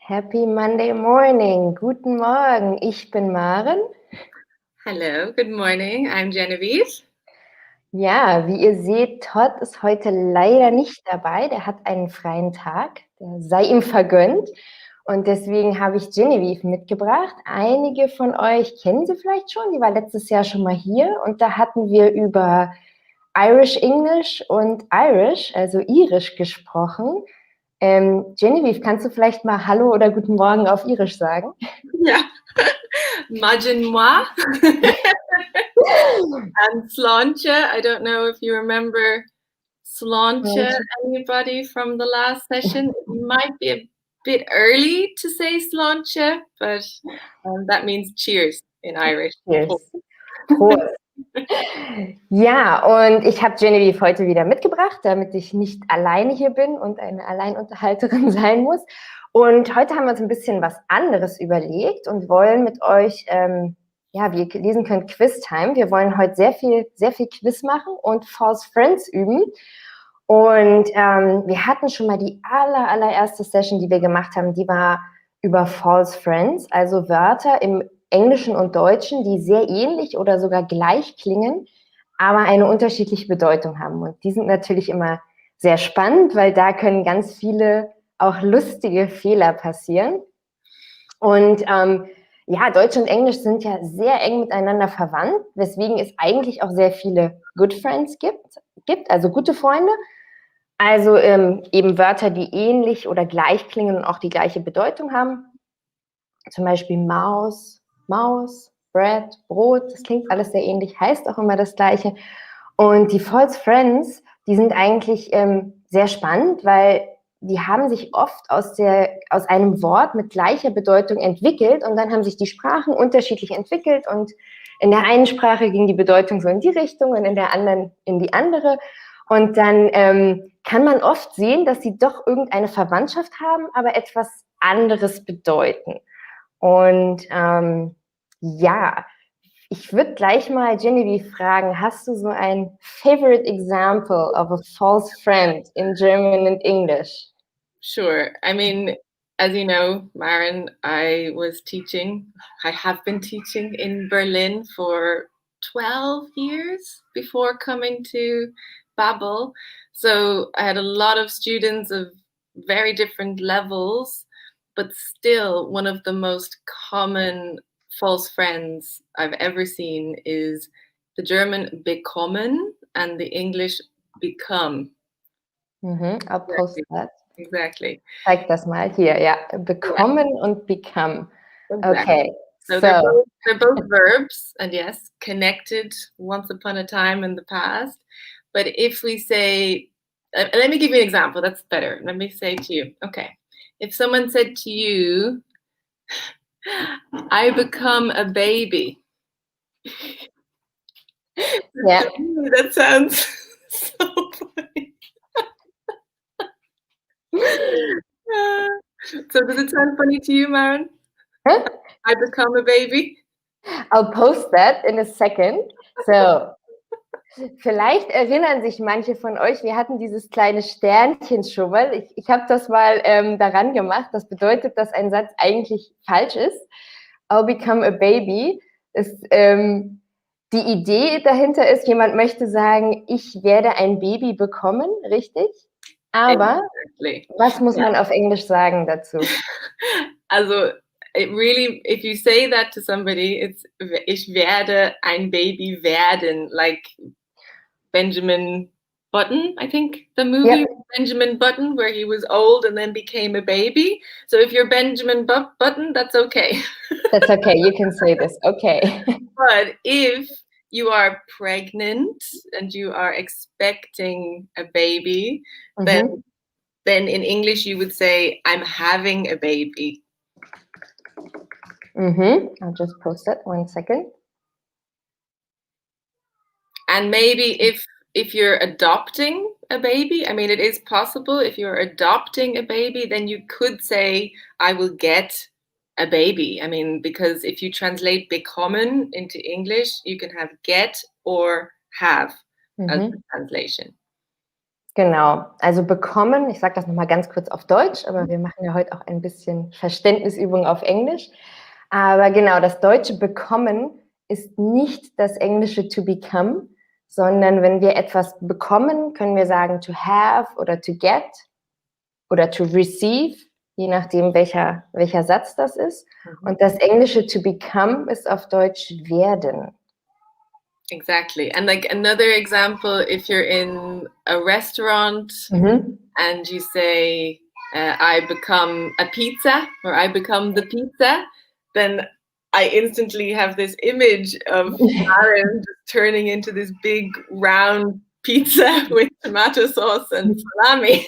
Happy Monday morning. Guten Morgen. Ich bin Maren. Hello, good morning. I'm Genevieve. Ja, wie ihr seht, Todd ist heute leider nicht dabei. Der hat einen freien Tag. Der sei ihm vergönnt. Und deswegen habe ich Genevieve mitgebracht. Einige von euch kennen sie vielleicht schon. Die war letztes Jahr schon mal hier. Und da hatten wir über Irish English und Irish, also Irisch, gesprochen. Genevieve, kannst du vielleicht mal Hallo oder Guten Morgen auf Irisch sagen? Yeah. Majin moi. And sláinte. I don't know if you remember sláinte, anybody from the last session. It might be a bit early to say sláinte, but that means cheers in Irish. Cheers. Prost. Ja, und ich habe Genevieve heute wieder mitgebracht, damit ich nicht alleine hier bin und eine Alleinunterhalterin sein muss. Und heute haben wir uns ein bisschen was anderes überlegt und wollen mit euch, ja, wie ihr lesen könnt, Quiz-Time. Wir wollen heute sehr viel Quiz machen und False Friends üben. Und wir hatten schon mal die allererste Session, die wir gemacht haben, die war über False Friends, also Wörter im Englischen und Deutschen, die sehr ähnlich oder sogar gleich klingen, aber eine unterschiedliche Bedeutung haben. Und die sind natürlich immer sehr spannend, weil da können ganz viele auch lustige Fehler passieren. Und ja, Deutsch und Englisch sind ja sehr eng miteinander verwandt, weswegen es eigentlich auch sehr viele Good Friends gibt, also gute Freunde. Also eben Wörter, die ähnlich oder gleich klingen und auch die gleiche Bedeutung haben. Zum Beispiel Maus, Bread, Brot, das klingt alles sehr ähnlich, heißt auch immer das Gleiche. Und die False Friends, die sind eigentlich sehr spannend, weil die haben sich oft aus einem Wort mit gleicher Bedeutung entwickelt und dann haben sich die Sprachen unterschiedlich entwickelt und in der einen Sprache ging die Bedeutung so in die Richtung und in der anderen in die andere. Und dann kann man oft sehen, dass sie doch irgendeine Verwandtschaft haben, aber etwas anderes bedeuten. Und ja, ich würde gleich mal Genevieve fragen, hast du so ein favorite example of a false friend in German and English? Sure. I mean, as you know, Maren, I have been teaching in Berlin for 12 years before coming to Babel. So I had a lot of students of very different levels, but still one of the most common false friends I've ever seen is the German bekommen and the English become. I'll post that. Exactly. Zeig das mal hier, ja. Bekommen und become. Exactly. Okay, so they're both verbs, and yes, connected once upon a time in the past. But if we say, let me give you an example, that's better. Let me say to you, okay, if someone said to you, I become a baby. Yeah. That sounds so funny. So does it sound funny to you, Maren? Huh? I become a baby? I'll post that in a second. So, vielleicht erinnern sich manche von euch, wir hatten dieses kleine Sternchen schon mal. Ich habe das mal daran gemacht. Das bedeutet, dass ein Satz eigentlich falsch ist. I'll become a baby. Die Idee dahinter ist, jemand möchte sagen, ich werde ein Baby bekommen, richtig? Aber was muss man auf Englisch sagen dazu? Also, if you say that to somebody, it's ich werde ein Baby werden, like Benjamin Button, I think the movie Benjamin Button, where he was old and then became a baby. So if you're Benjamin Button, that's okay. That's okay, you can say this, okay. But if you are pregnant and you are expecting a baby, then in English you would say, I'm having a baby. I'll just post that 1 second. And maybe if you're adopting a baby, I mean, it is possible. If you're adopting a baby, then you could say, I will get a baby. I mean, because if you translate bekommen into English, you can have get or have as the translation. Genau, also bekommen, ich sage das nochmal ganz kurz auf Deutsch, aber wir machen ja heute auch ein bisschen Verständnisübung auf Englisch. Aber genau, das deutsche bekommen ist nicht das englische to become, sondern wenn wir etwas bekommen, können wir sagen to have oder to get oder to receive, je nachdem welcher Satz das ist. Und das englische to become ist auf Deutsch werden. Exactly. And like another example, if you're in a restaurant and you say, I become a pizza or I become the pizza, then I instantly have this image of Aaron turning into this big round pizza with tomato sauce and salami.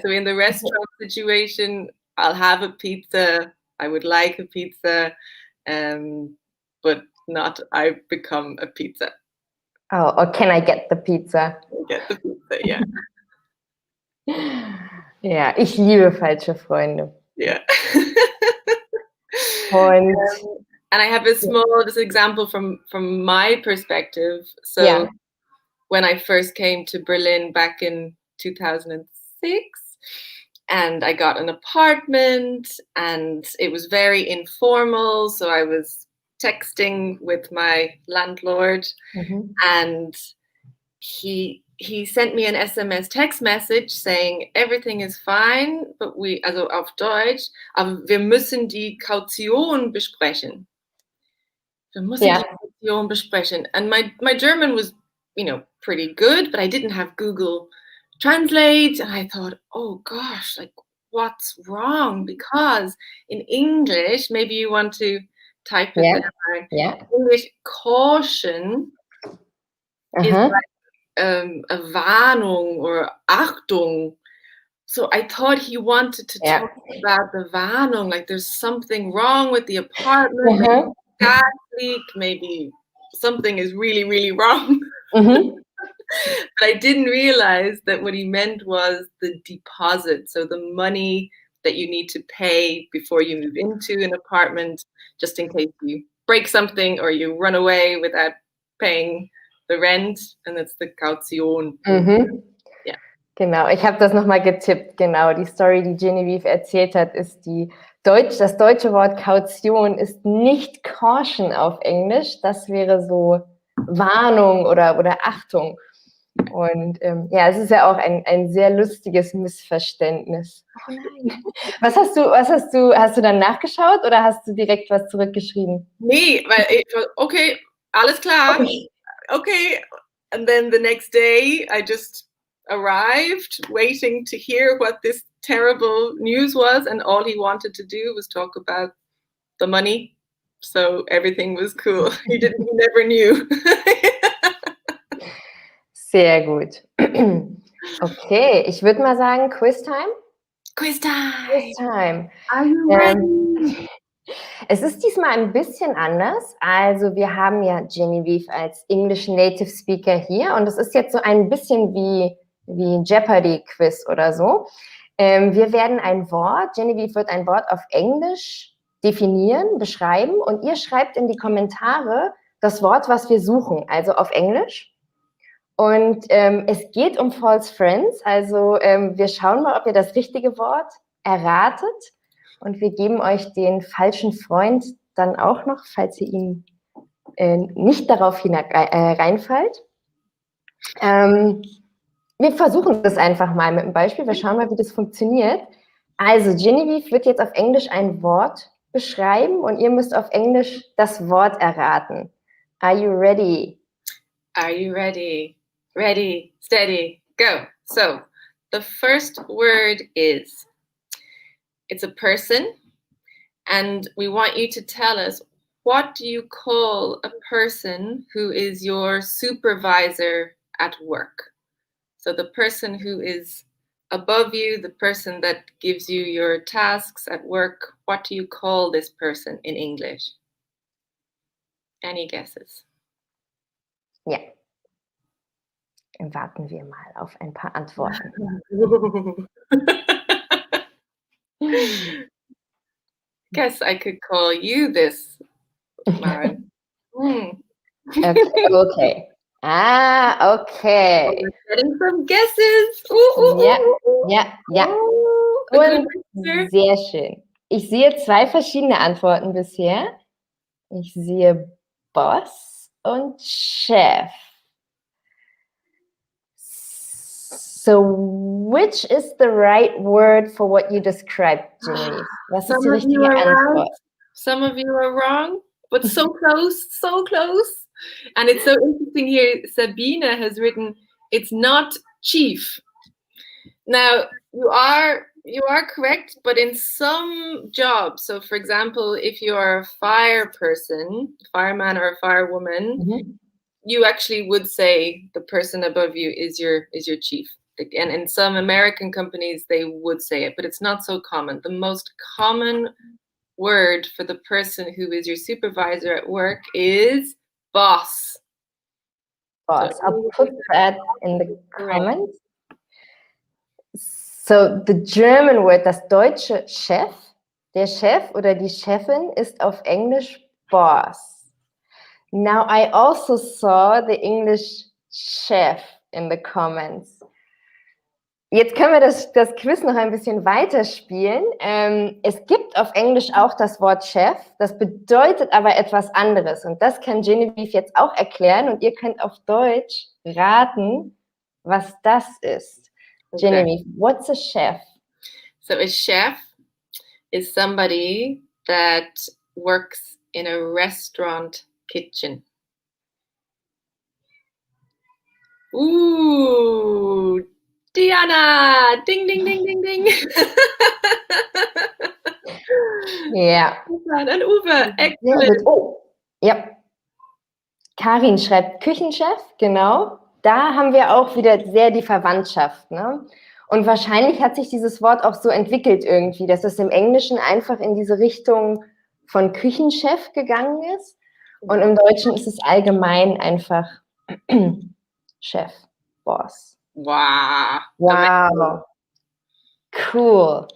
So in the restaurant situation, I'll have a pizza. I would like a pizza. But not I become a pizza. Oh, or can I get the pizza? Get the pizza, yeah. Ja, ich liebe falsche Freunde. Yeah. Und and I have a small this example from my perspective. So yeah. when I first came to Berlin back in 2006, and I got an apartment, and it was very informal. So I was texting with my landlord, and he sent me an SMS text message saying everything is fine, but also auf Deutsch, aber wir müssen die Kaution besprechen. Wir müssen die Kaution besprechen. And my German was, pretty good, but I didn't have Google Translate, and I thought, oh gosh, like what's wrong? Because in English, maybe you want to type it down. Yeah. English caution is like a Warnung or Achtung. So I thought he wanted to talk about the Warnung, like there's something wrong with the apartment, maybe gas leak, maybe something is really, really wrong. But I didn't realize that what he meant was the deposit. So the money that you need to pay before you move into an apartment, just in case you break something or you run away without paying the rent, and that's the Kaution. Ja. Genau, ich habe das nochmal getippt. Genau, die Story, die Genevieve erzählt hat, ist das deutsche Wort Kaution ist nicht Caution auf Englisch. Das wäre so Warnung oder Achtung. Und es ist ja auch ein sehr lustiges Missverständnis. Oh nein. Hast du dann nachgeschaut oder hast du direkt was zurückgeschrieben? Nee, weil okay, alles klar. Okay. And then the next day I just arrived waiting to hear what this terrible news was, and all he wanted to do was talk about the money. So everything was cool. He never knew. Sehr gut. Okay, ich würde mal sagen, Quiz Time. Quiz Time. Quiz Time. Are you ready? Es ist diesmal ein bisschen anders. Also wir haben ja Genevieve als English Native Speaker hier und es ist jetzt so ein bisschen wie Jeopardy Quiz oder so. Wir werden Genevieve wird ein Wort auf Englisch definieren, beschreiben und ihr schreibt in die Kommentare das Wort, was wir suchen, also auf Englisch. Und es geht um False Friends, also wir schauen mal, ob ihr das richtige Wort erratet. Und wir geben euch den falschen Freund dann auch noch, falls ihr ihn nicht darauf reinfallt. Wir versuchen das einfach mal mit einem Beispiel. Wir schauen mal, wie das funktioniert. Also Genevieve wird jetzt auf Englisch ein Wort beschreiben und ihr müsst auf Englisch das Wort erraten. Are you ready? Are you ready? Ready, steady, go. So the first word is, it's a person, and we want you to tell us, what do you call a person who is your supervisor at work? So the person who is above you, the person that gives you your tasks at work, what do you call this person in English? Any guesses? Ja. Warten wir mal auf ein paar Antworten. Guess I could call you this, Maren. Okay. Ah, okay. We're getting some guesses. Ooh, ooh, Ja, ooh, ooh. ja, ja. Ooh, a good Und answer. sehr schön. Ich sehe 2 verschiedene Antworten bisher. Ich sehe Boss und Chef. So, which is the right word for what you described, Genevieve? Was ist die Some of you richtige are right, Antwort? some of you are wrong, but so close, so close. And it's so interesting here. Sabine has written, it's not chief. Now you are correct, but in some jobs, so for example, if you are a fire person, fireman or a firewoman, you actually would say the person above you is your chief. And in some American companies, they would say it, but it's not so common. The most common word for the person who is your supervisor at work is boss. Boss. So I'll put that in the correct. comments. So, the German word, das deutsche Chef, der Chef oder die Chefin ist auf Englisch Boss. Now, I also saw the English chef in the comments. Jetzt können wir das Quiz noch ein bisschen weiterspielen. Es gibt auf Englisch auch das Wort Chef, das bedeutet aber etwas anderes. Und das kann Genevieve jetzt auch erklären und ihr könnt auf Deutsch raten, was das ist. Okay. Genevieve, what's a chef? So a chef is somebody that works in a restaurant kitchen. Ooh, Diana! Ding, ding, ding, ding, ding. Ja. And Uwe, Sehr excellent. gut. Oh, ja. Karin schreibt Küchenchef, genau. Da haben wir auch wieder sehr die Verwandtschaft, ne? Und wahrscheinlich hat sich dieses Wort auch so entwickelt irgendwie, dass es im Englischen einfach in diese Richtung von Küchenchef gegangen ist. Und im Deutschen ist es allgemein einfach Chef, Boss. Wow. Wow. Cool.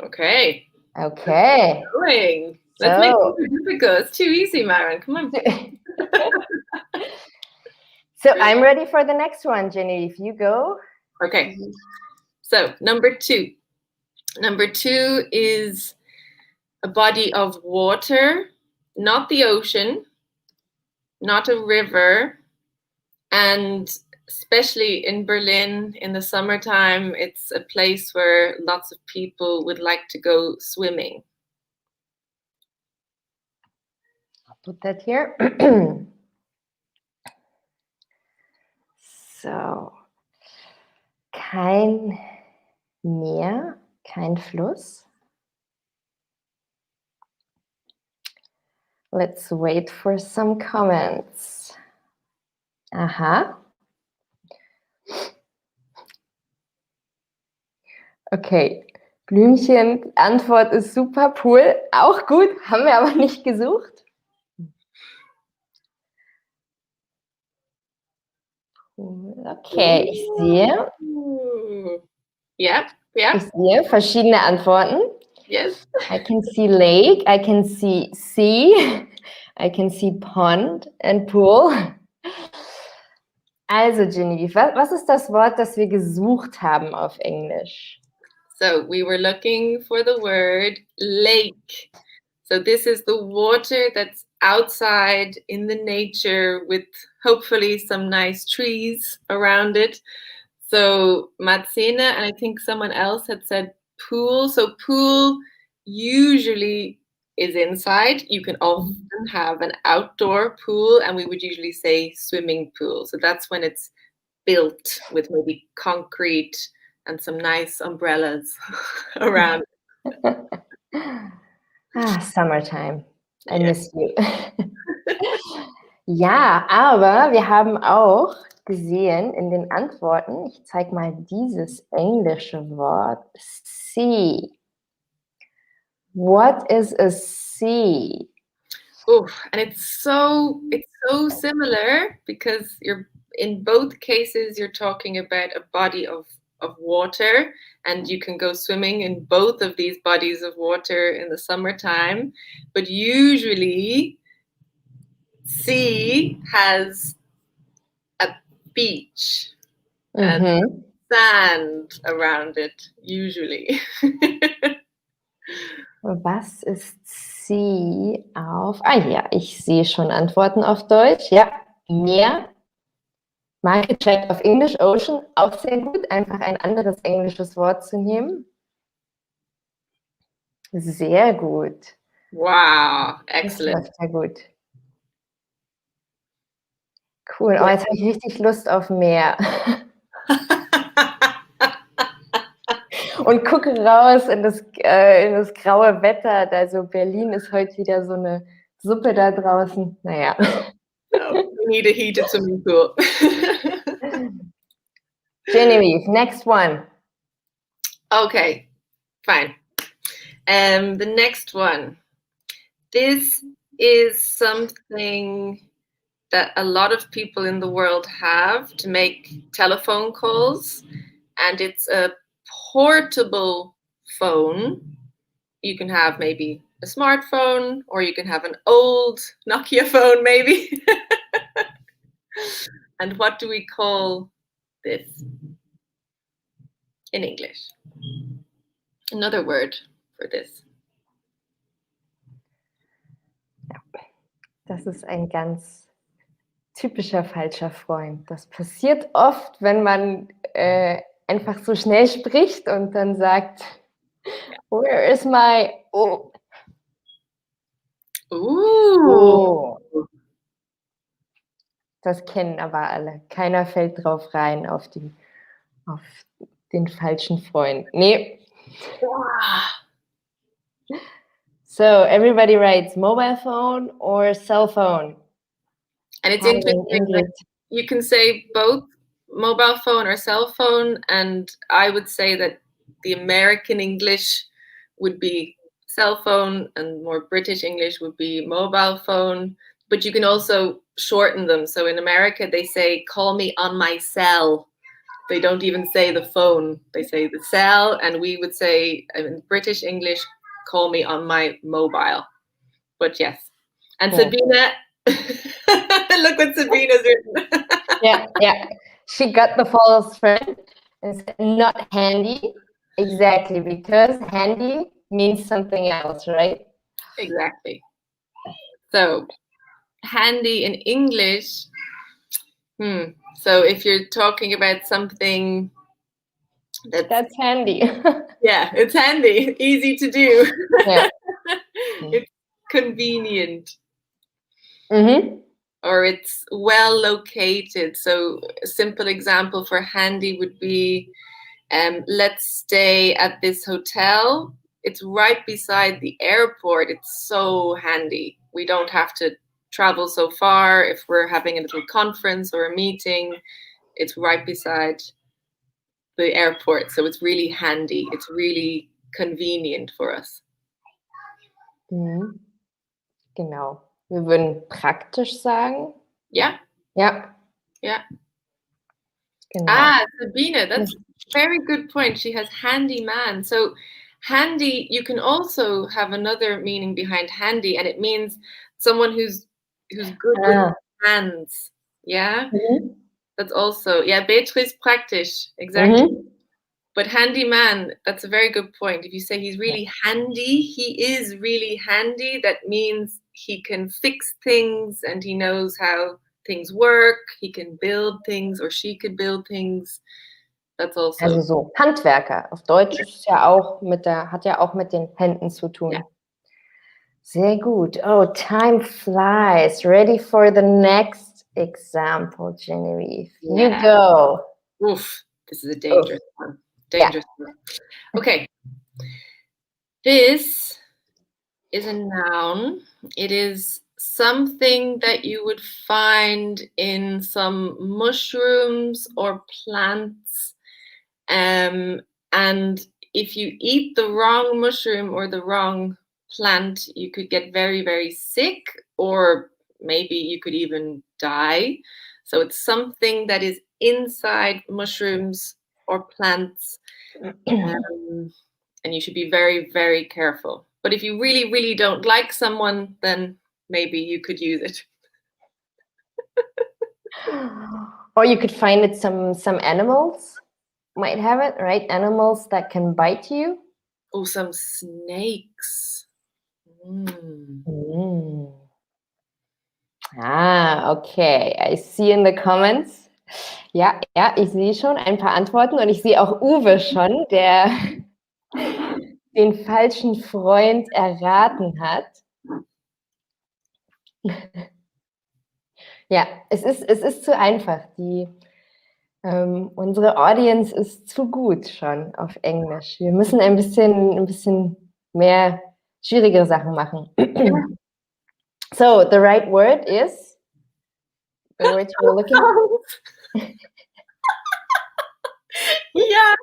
Okay. Okay. Let's make it difficult. It's too easy, Maren. Come on. So I'm ready for the next one, Jenny. If you go. Okay. So number 2. Number 2 is a body of water, not the ocean, not a river, and especially in Berlin in the summertime, it's a place where lots of people would like to go swimming. I'll put that here. So, kein Meer, kein Fluss. Let's wait for some comments. Aha. Okay, Blümchen, Antwort ist super, Pool, auch gut, haben wir aber nicht gesucht. Okay, ich sehe. Yep, yep. Ich sehe verschiedene Antworten. Yes. I can see lake, I can see sea, I can see pond and pool. Also, Genevieve, was ist das Wort, das wir gesucht haben auf Englisch? So we were looking for the word lake. So this is the water that's outside in the nature with hopefully some nice trees around it. So Marzena and I think someone else had said pool. So pool usually is inside. You can often have an outdoor pool, and we would usually say swimming pool. So that's when it's built with maybe concrete and some nice umbrellas around. Summertime. I miss you. Ja, aber wir haben auch gesehen in den Antworten, ich zeige mal dieses englische Wort, sea. What is a sea? Oh, and it's so similar because you're in both cases you're talking about a body of water, and you can go swimming in both of these bodies of water in the summertime, but usually sea has a beach and sand around it, usually. Was ist sie auf... Ah ja, ich sehe schon Antworten auf Deutsch. Ja, Meer. Marke checkt auf Englisch, Ocean, auch sehr gut. Einfach ein anderes englisches Wort zu nehmen. Sehr gut. Wow, excellent. Das läuft ja gut. Cool, oh, jetzt habe ich richtig Lust auf Meer. Und gucke raus in das graue Wetter. Also Berlin ist heute wieder so eine Suppe da draußen. Naja. No, we need a heated swimming pool. Genevieve, next one. Okay, fine. The next one. This is something that a lot of people in the world have to make telephone calls, and it's a portable phone. You can have maybe a smartphone, or you can have an old Nokia phone, maybe. And what do we call this in English? Another word for this. Ja, das ist ein ganz typischer falscher Freund. Das passiert oft, wenn man einfach so schnell spricht und dann sagt, where is my... Oh. Ooh. Das kennen aber alle. Keiner fällt drauf rein, auf den falschen Freund. Nee. So, everybody writes mobile phone or cell phone. And it's interesting that you can say both mobile phone or cell phone, and I would say that the American English would be cell phone and more British English would be mobile phone, but you can also shorten them. So in America, they say, call me on my cell. They don't even say the phone, they say the cell, and we would say in British English, call me on my mobile. But yes. And cool. Sabina, look what Sabina's written. Yeah. She got the false friend and said, not handy. Exactly, because handy means something else, right? Exactly. So, handy in English, so if you're talking about something that's handy. Yeah, it's handy, easy to do. Yeah. It's convenient. Mm-hmm. Or it's well located. So a simple example for handy would be, let's stay at this hotel. It's right beside the airport. It's so handy. We don't have to travel so far. If we're having a little conference or a meeting, it's right beside the airport. So it's really handy. It's really convenient for us. Mhm. Genau. Wir würden praktisch sagen. Ja. Ja. Ja. Genau. Sabina, that's a very good point. She has handy man. So handy, you can also have another meaning behind handy, and it means someone who's good with hands. Yeah. Mhm. That's also, Beatrice praktisch. Exactly. Mhm. But handyman, that's a very good point. If you say he's really handy, he is really handy. That means he can fix things and he knows how things work. He can build things, or she could build things. That's also. Also so Handwerker. Auf Deutsch ist ja auch hat ja auch mit den Händen zu tun. Ja. Sehr gut. Oh, time flies. Ready for the next example, Genevieve. Yeah. You go. Oof, this is a dangerous one. Dangerous one. Okay. This is a noun. It is something that you would find in some mushrooms or plants. And if you eat the wrong mushroom or the wrong plant, you could get very, very sick, or maybe you could even die. So it's something that is inside mushrooms or plants. And you should be very, very careful. But if you really, really don't like someone, then maybe you could use it. Or you could find it some animals might have it, right? Animals that can bite you. Oh, some snakes. Mm. Okay. I see in the comments. Ja, ich sehe schon ein paar Antworten und ich sehe auch Uwe schon, der den falschen Freund erraten hat. Ja, es ist zu einfach. Unsere Audience ist zu gut schon auf Englisch. Wir müssen ein bisschen mehr schwierigere Sachen machen. So, the right word is the word you were looking for. Yeah.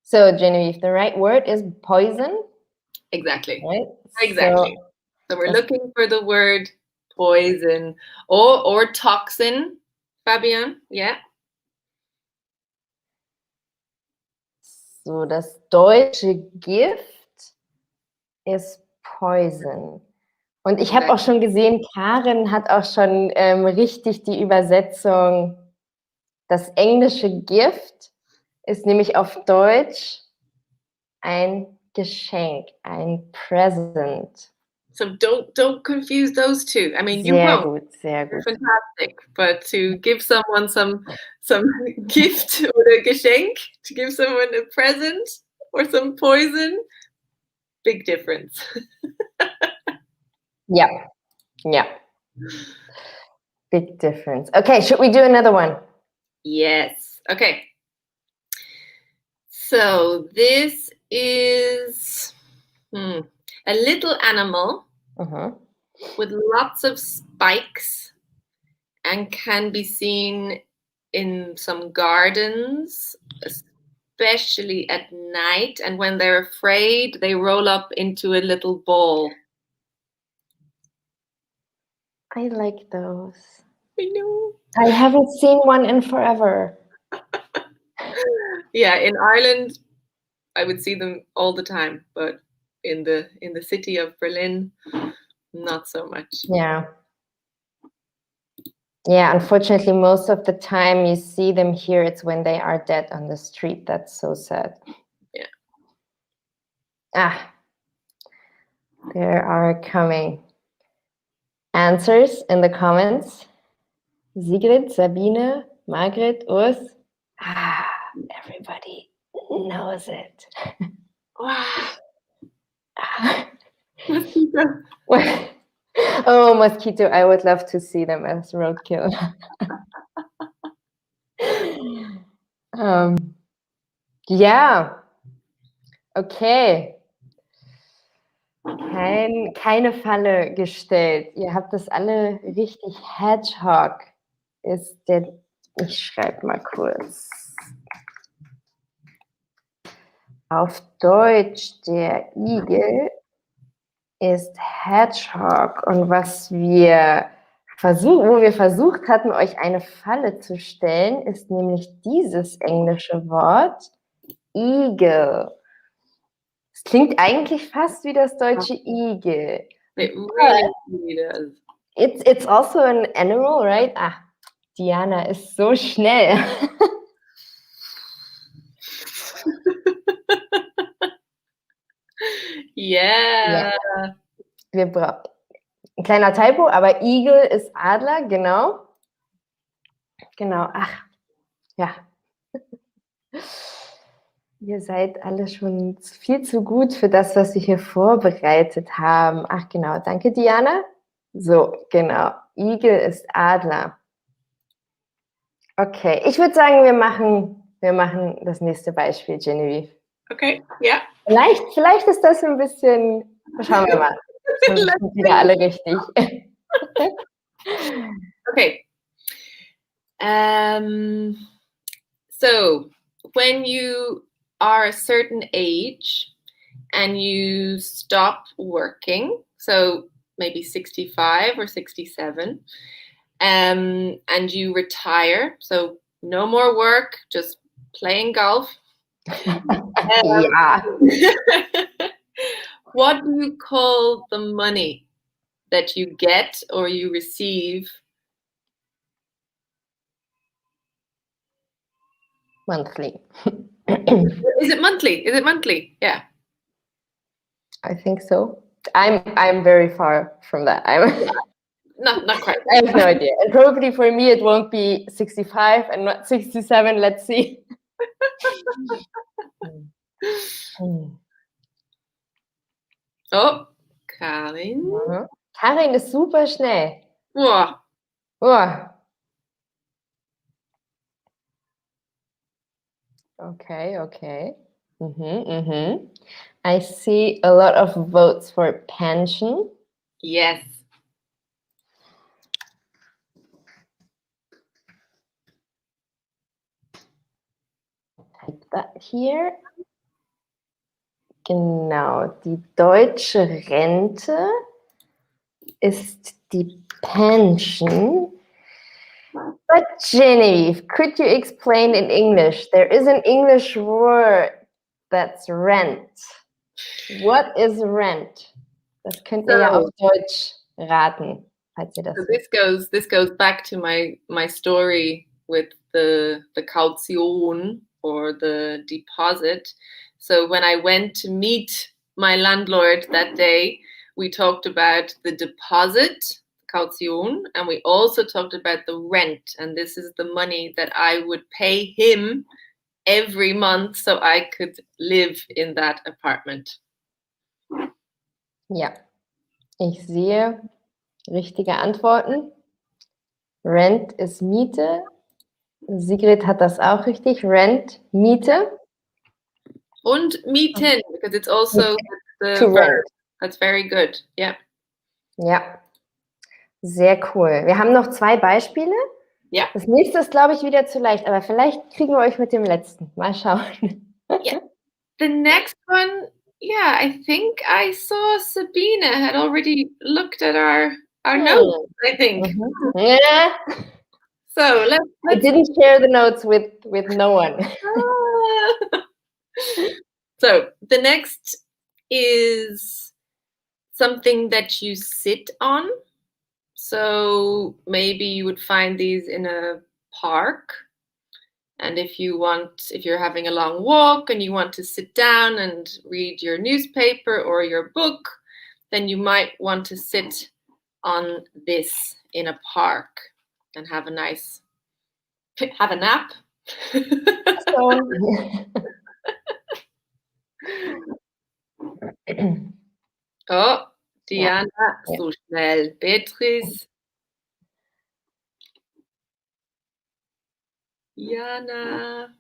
So, Genevieve, the right word is poison. Exactly. Right? Exactly. So we're looking for the word poison or toxin, Fabian. Yeah. So, das deutsche Gift ist poison. Und ich habe auch schon gesehen, Karin hat auch schon richtig die Übersetzung. Das englische Gift ist nämlich auf Deutsch ein Geschenk, ein Present. So don't confuse those two. I mean, you Sehr won't. gut, sehr gut. Fantastic. But to give someone some gift or a Geschenk, to give someone a present or some poison, big difference. Yeah. Big difference. Okay, should we do another one? Yes. Okay. So this is a little animal with lots of spikes and can be seen in some gardens, especially at night. And when they're afraid, they roll up into a little ball. I like those. I know. I haven't seen one in forever. Yeah, in Ireland, I would see them all the time, but in the city of Berlin, not so much. Yeah, unfortunately, most of the time you see them here, it's when they are dead on the street. That's so sad. Yeah. There are coming answers in the comments. Sigrid, Sabine, Margret, Urs. Everybody knows it. Mosquito. Oh, mosquito. I would love to see them as roadkill. Ja. Okay. Keine Falle gestellt. Ihr habt das alle richtig. Hedgehog ist der. Ich schreibe mal kurz. Auf Deutsch der Igel ist Hedgehog. Und wo wir versucht hatten, euch eine Falle zu stellen, ist nämlich dieses englische Wort Eagle. Es klingt eigentlich fast wie das deutsche Igel. It really does. It's also an animal, right? Diana ist so schnell. Yeah. Wir brauchen ein kleiner Typo, aber Igel ist Adler, genau. Genau, ja. Ihr seid alle schon viel zu gut für das, was wir hier vorbereitet haben. Genau, danke Diana. So, genau, Igel ist Adler. Okay, ich würde sagen, wir machen das nächste Beispiel, Genevieve. Okay, ja. Vielleicht ist das ein bisschen, schauen wir mal. Das sind wieder alle richtig. Okay. So when you are a certain age and you stop working, so maybe 65 or 67, and you retire, so no more work, just playing golf. Yeah. What do you call the money that you get or you receive? Monthly. Is it monthly? Is it monthly? Yeah. I think so. I'm very far from that. Not quite. I have no idea. And probably for me it won't be 65 and not 67. Let's see. Oh, Karin. Karin ist super schnell. Wow. Oh. Okay. I see a lot of votes for pension. Yes. Type that here. Genau, die deutsche Rente ist die Pension. But Genevieve, could you explain in English? There is an English word that's rent. What is rent? Das könnt ihr ja auf Deutsch raten, falls ihr das So this goes back to my story with the Kaution or the deposit. So when I went to meet my landlord that day, we talked about the deposit, Kaution, and we also talked about the rent. And this is the money that I would pay him every month so I could live in that apartment. Ja, ich sehe richtige Antworten. Rent ist Miete. Sigrid hat das auch richtig. Rent, Miete. Und mieten, because it's also the To verb. rent. That's very good. Yeah. Ja, sehr cool. Wir haben noch 2 Beispiele. Ja. Das nächste ist, glaube ich, wieder zu leicht, aber vielleicht kriegen wir euch mit dem letzten. Mal schauen. Yeah. The next one, yeah, I think I saw Sabine had already looked at our notes, I think. Yeah. So let's I didn't share the notes with no one. So the next is something that you sit on. So maybe you would find these in a park. And if you're having a long walk and you want to sit down and read your newspaper or your book, then you might want to sit on this in a park and have a nap. Oh, Diana, Ja. so schnell. Beatrice. Jana.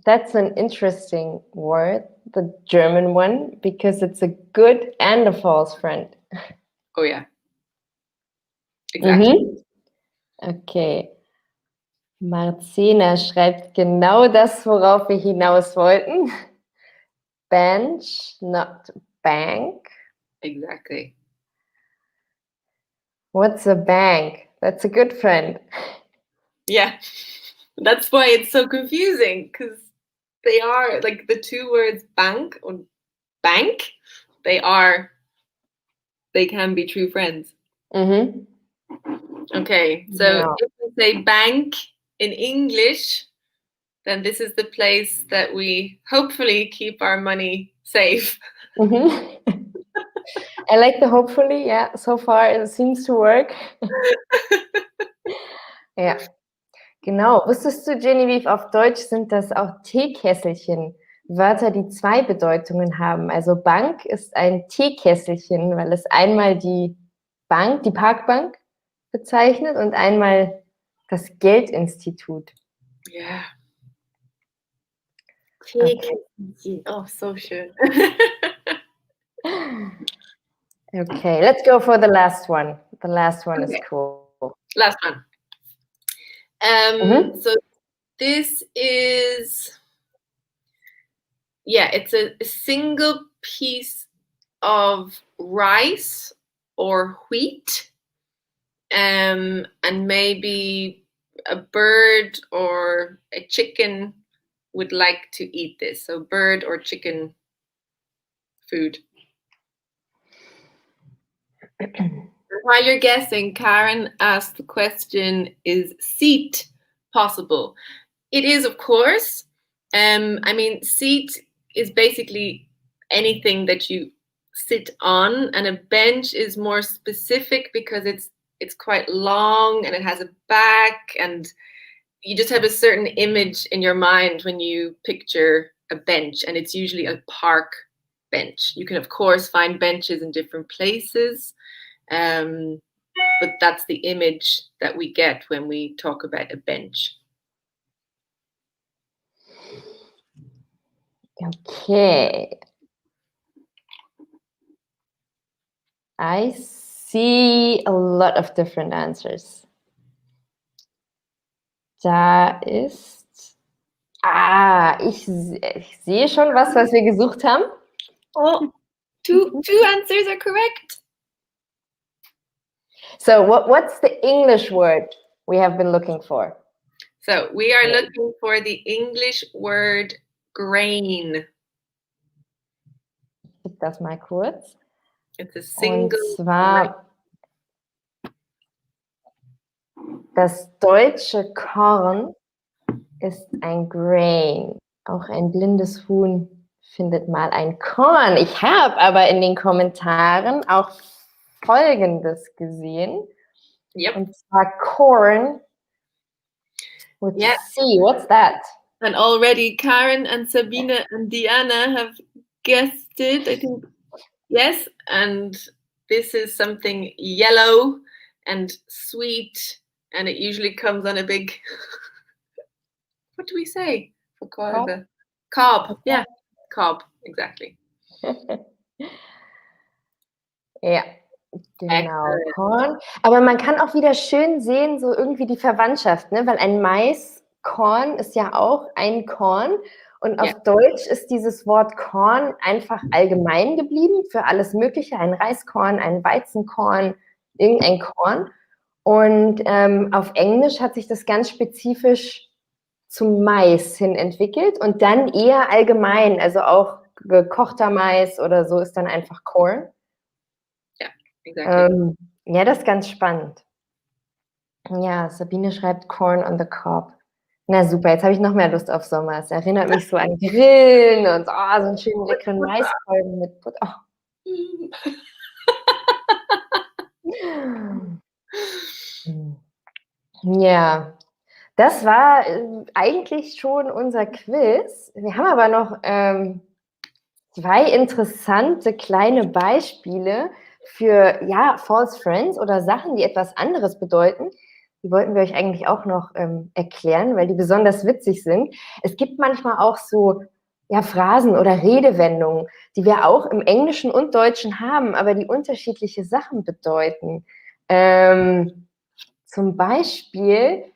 That's an interesting word, the German one, because it's a good and a false friend. Oh yeah. Exactly. Okay. Marcena schreibt genau das, worauf wir hinaus wollten. Bench, not bank. Exactly. What's a bank? That's a good friend. Yeah. That's why it's so confusing, because they are like the two words bank or bank, they can be true friends. Okay, so if we say bank in English, then this is the place that we hopefully keep our money safe. I like the hopefully, yeah, so far it seems to work. Ja, genau. Wusstest du, Genevieve, auf Deutsch sind das auch Teekesselchen, Wörter, die 2 Bedeutungen haben. Also Bank ist ein Teekesselchen, weil es einmal die Bank, die Parkbank bezeichnet und einmal das Geldinstitut. Ja. Teekesselchen, oh, so schön. Okay, let's go for the last one. The last one is cool. Last one. So this is, yeah, it's a single piece of rice or wheat, and maybe a bird or a chicken would like to eat this. So bird or chicken food. While you're guessing, Karen asked the question, is seat possible? It is, of course. I mean, seat is basically anything that you sit on, and a bench is more specific because it's quite long and it has a back, and you just have a certain image in your mind when you picture a bench, and it's usually a park bench. You can, of course, find benches in different places, but that's the image that we get when we talk about a bench. Okay. I see a lot of different answers. Da ist, ich sehe schon was wir gesucht haben. Oh, two answers are correct. So what's the English word we have been looking for? So we are looking for the English word grain. Ich gebe das mal kurz. It's a single. Und zwar das deutsche Korn ist ein Grain. Auch ein blindes Huhn findet mal ein Korn. Ich habe aber in den Kommentaren auch Folgendes gesehen. Yep. Und zwar corn with C. What's that? And already Karen and Sabine and Diana have guessed it, I think. Yes, and this is something yellow and sweet, and it usually comes on a big, what do we say for cob? Cob, yeah, cob, exactly. Ja, genau, Korn. Aber man kann auch wieder schön sehen, so irgendwie die Verwandtschaft, ne? Weil ein Maiskorn ist ja auch ein Korn. Und auf Deutsch ist dieses Wort Korn einfach allgemein geblieben für alles Mögliche. Ein Reiskorn, ein Weizenkorn, irgendein Korn. Und auf Englisch hat sich das ganz spezifisch zum Mais hin entwickelt und dann eher allgemein, also auch gekochter Mais oder so ist dann einfach Corn. Ja, exactly. Ja, das ist ganz spannend. Ja, Sabine schreibt Corn on the Cob. Na super, jetzt habe ich noch mehr Lust auf Sommer. Es erinnert mich so an Grillen und so einen schönen leckeren Maiskolben mit Butter. Ja, das war eigentlich schon unser Quiz. Wir haben aber noch 2 interessante kleine Beispiele für, ja, false friends oder Sachen, die etwas anderes bedeuten. Die wollten wir euch eigentlich auch noch erklären, weil die besonders witzig sind. Es gibt manchmal auch so, ja, Phrasen oder Redewendungen, die wir auch im Englischen und Deutschen haben, aber die unterschiedliche Sachen bedeuten. Zum Beispiel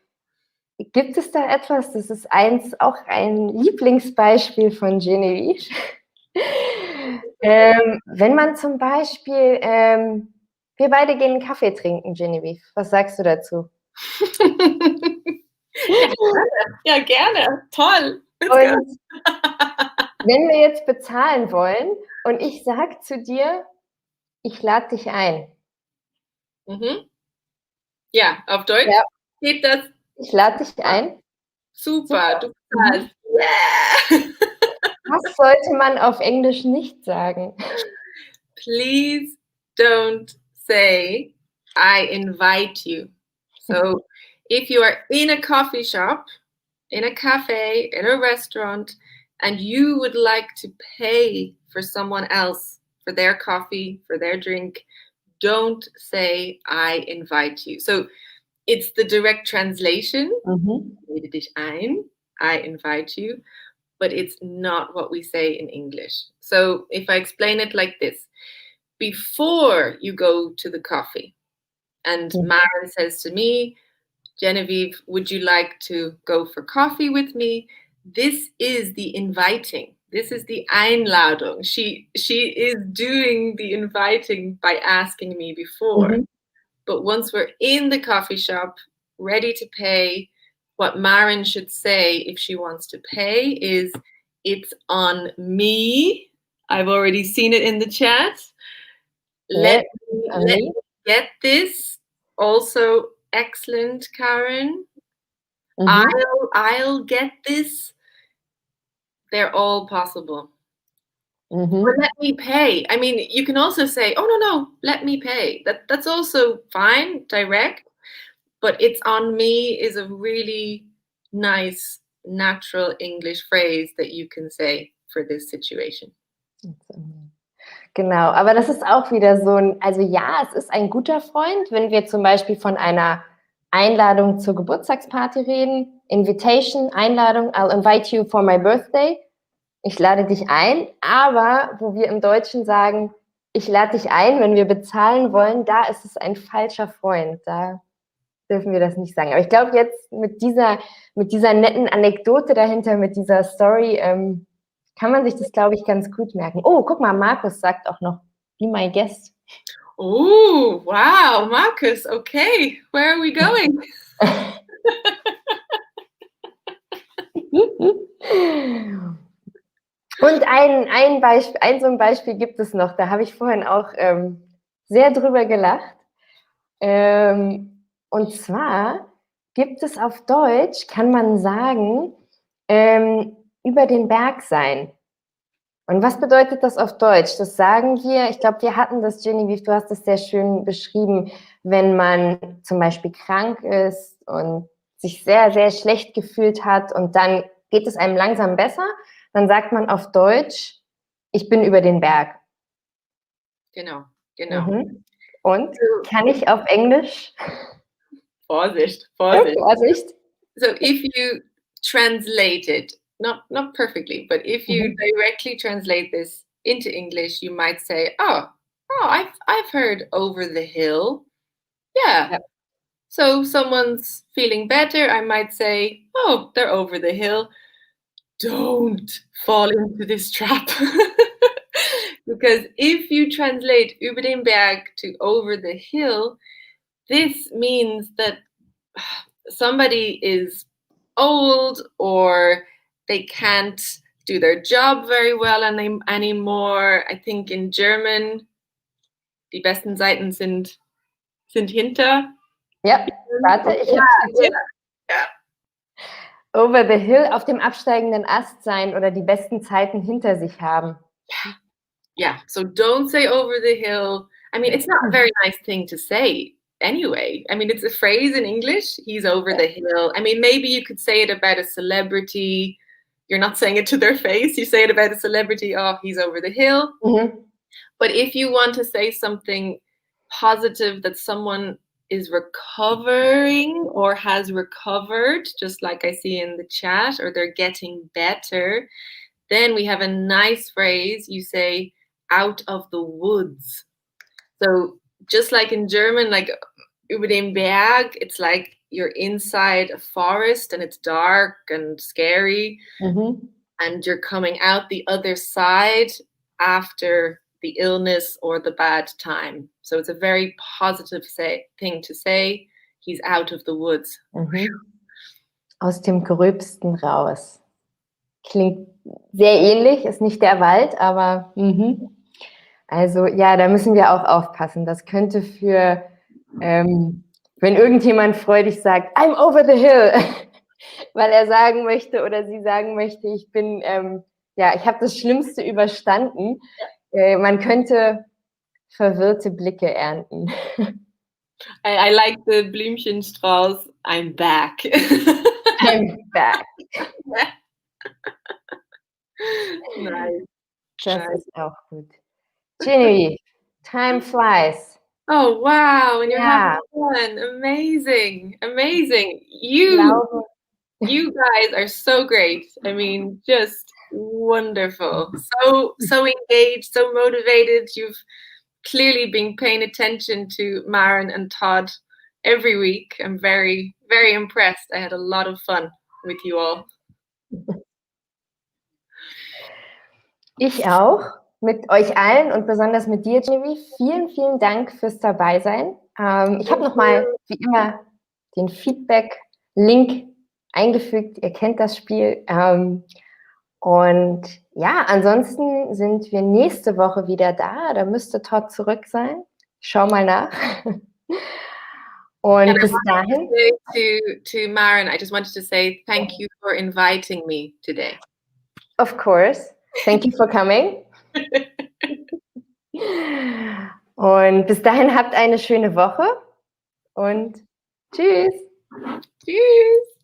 gibt es da etwas, das ist auch ein Lieblingsbeispiel von Genevieve. Wenn man zum Beispiel, wir beide gehen einen Kaffee trinken, Genevieve. Was sagst du dazu? Ja, gerne. Toll. Und wenn wir jetzt bezahlen wollen und ich sage zu dir, ich lade dich ein. Mhm. Ja, auf Deutsch geht das. Ich lade dich ein. Super, du bezahlst. Yeah. Was sollte man auf Englisch nicht sagen? Please don't say, I invite you. So if you are in a coffee shop, in a cafe, in a restaurant, and you would like to pay for someone else, for their coffee, for their drink, don't say, I invite you. So it's the direct translation. Lade dich ein, I invite you. But it's not what we say in English. So if I explain it like this, before you go to the coffee, and Maren says to me, Genevieve, would you like to go for coffee with me? This is the inviting. This is the Einladung. She is doing the inviting by asking me before. But once we're in the coffee shop, ready to pay, what Maren should say if she wants to pay is, it's on me. I've already seen it in the chat. let me get this. Also excellent, Karen. I'll get this. They're all possible. Or let me pay. I mean, you can also say, oh, no, let me pay. That's also fine, direct. But it's on me is a really nice, natural English phrase that you can say for this situation. Genau, aber das ist auch wieder so ein, also ja, es ist ein guter Freund, wenn wir zum Beispiel von einer Einladung zur Geburtstagsparty reden, Invitation, Einladung, I'll invite you for my birthday, ich lade dich ein, aber wo wir im Deutschen sagen, ich lade dich ein, wenn wir bezahlen wollen, da ist es ein falscher Freund, da dürfen wir das nicht sagen. Aber ich glaube jetzt mit dieser netten Anekdote dahinter, mit dieser Story, kann man sich das, glaube ich, ganz gut merken. Oh, guck mal, Markus sagt auch noch, be my guest. Oh, wow, Markus, okay, where are we going? Und so ein Beispiel gibt es noch, da habe ich vorhin auch sehr drüber gelacht. Und zwar gibt es auf Deutsch, kann man sagen, über den Berg sein. Und was bedeutet das auf Deutsch? Das sagen wir, ich glaube, wir hatten das, Genevieve, du hast es sehr schön beschrieben, wenn man zum Beispiel krank ist und sich sehr, sehr schlecht gefühlt hat und dann geht es einem langsam besser, dann sagt man auf Deutsch, ich bin über den Berg. Genau. Und kann ich auf Englisch? Vorsicht. So, if you translate it, not perfectly, but if you directly translate this into English, you might say, oh, I've heard over the hill. Yeah. Yep. So someone's feeling better, I might say, oh, they're over the hill. Don't fall into this trap. Because if you translate über den Berg to over the hill, this means that somebody is old or they can't do their job very well anymore. I think in German, die besten Seiten sind hinter. Ja, warte, ich habe Over the hill, auf dem absteigenden Ast sein oder die besten Zeiten hinter sich haben. Yeah, so don't say over the hill. I mean, it's not a very nice thing to say anyway. I mean, it's a phrase in English, he's over the hill. I mean, maybe you could say it about a celebrity. You're not saying it to their face. You say it about a celebrity, oh, he's over the hill. But if you want to say something positive that someone is recovering or has recovered, just like I see in the chat, or they're getting better, then we have a nice phrase. You say, out of the woods. So just like in German, like über den Berg, it's like you're inside a forest and it's dark and scary, and you're coming out the other side after the illness or the bad time. So it's a very positive thing to say. He's out of the woods. Aus dem Gröbsten raus. Klingt sehr ähnlich, ist nicht der Wald, aber also ja, da müssen wir auch aufpassen. Das könnte für, wenn irgendjemand freudig sagt, I'm over the hill, weil er sagen möchte oder sie sagen möchte, ich bin, ich habe das Schlimmste überstanden. Man könnte verwirrte Blicke ernten. I like the Blümchenstrauß, I'm back. I'm back. Nice. Das ist auch gut. Genevieve, time flies. Oh, wow. And you're having fun. Amazing. You guys are so great. I mean, just wonderful. So engaged, so motivated. You've clearly been paying attention to Maren and Todd every week. I'm very, very impressed. I had a lot of fun with you all. Ich auch, mit euch allen und besonders mit dir, Genevieve. Vielen, vielen Dank fürs Dabeisein. Ich habe nochmal, wie immer, den Feedback-Link eingefügt. Ihr kennt das Spiel. Und ja, ansonsten dann sind wir nächste Woche wieder da. Da müsste Todd zurück sein. Schau mal nach. Und bis dahin. To Maren, I just wanted to say thank you for inviting me today. Of course. Thank you for coming. Und bis dahin habt eine schöne Woche und tschüss. Tschüss.